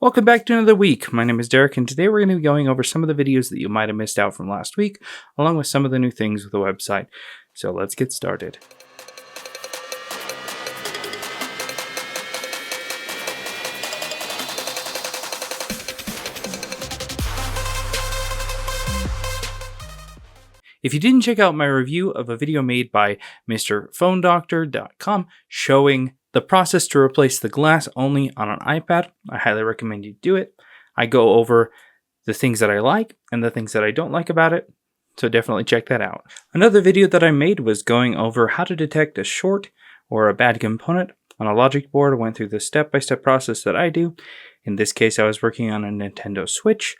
Welcome back to another week. My name is Derek, and today we're going to be going over some of the videos that you might have missed out from last week, along with some of the new things with the website. So let's get started. If you didn't check out my review of a video made by MrPhoneDoctor.com showing the process to replace the glass only on an iPad, I highly recommend you do it. I go over the things that I like and the things that I don't like about it, so definitely check that out. Another video that I made was going over how to detect a short or a bad component on a logic board. I went through the step-by-step process that I do. In this case, I was working on a Nintendo Switch.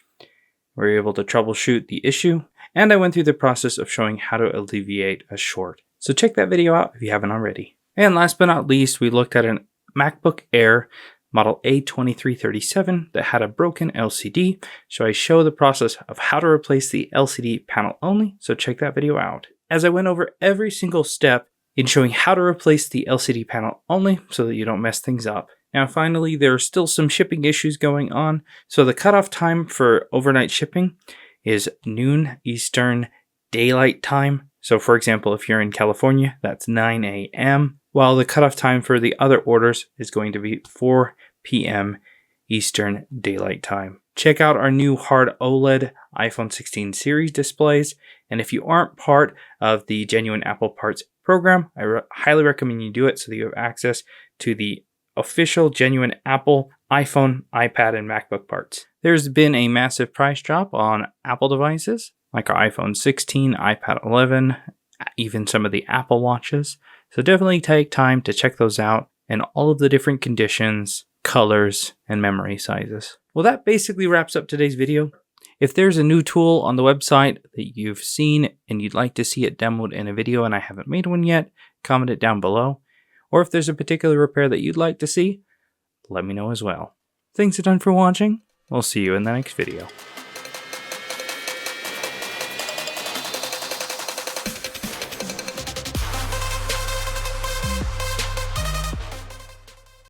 We were able to troubleshoot the issue, and I went through the process of showing how to alleviate a short. So check that video out if you haven't already. And last but not least, we looked at an MacBook Air model A2337 that had a broken LCD. So I show the process of how to replace the LCD panel only. So check that video out. As I went over every single step in showing how to replace the LCD panel only so that you don't mess things up. Now finally, there are still some shipping issues going on. So the cutoff time for overnight shipping is noon Eastern Daylight Time. So for example, if you're in California, that's 9 a.m. While the cutoff time for the other orders is going to be 4 p.m. Eastern Daylight Time. Check out our new hard OLED iPhone 16 series displays. And if you aren't part of the Genuine Apple Parts program, I highly recommend you do it so that you have access to the official Genuine Apple iPhone, iPad, and MacBook parts. There's been a massive price drop on Apple devices, like our iPhone 16, iPad 11, even some of the Apple Watches. So definitely take time to check those out and all of the different conditions, colors, and memory sizes. Well, that basically wraps up today's video. If there's a new tool on the website that you've seen and you'd like to see it demoed in a video and I haven't made one yet, comment it down below. Or if there's a particular repair that you'd like to see, let me know as well. Thanks a ton for watching. We'll see you in the next video.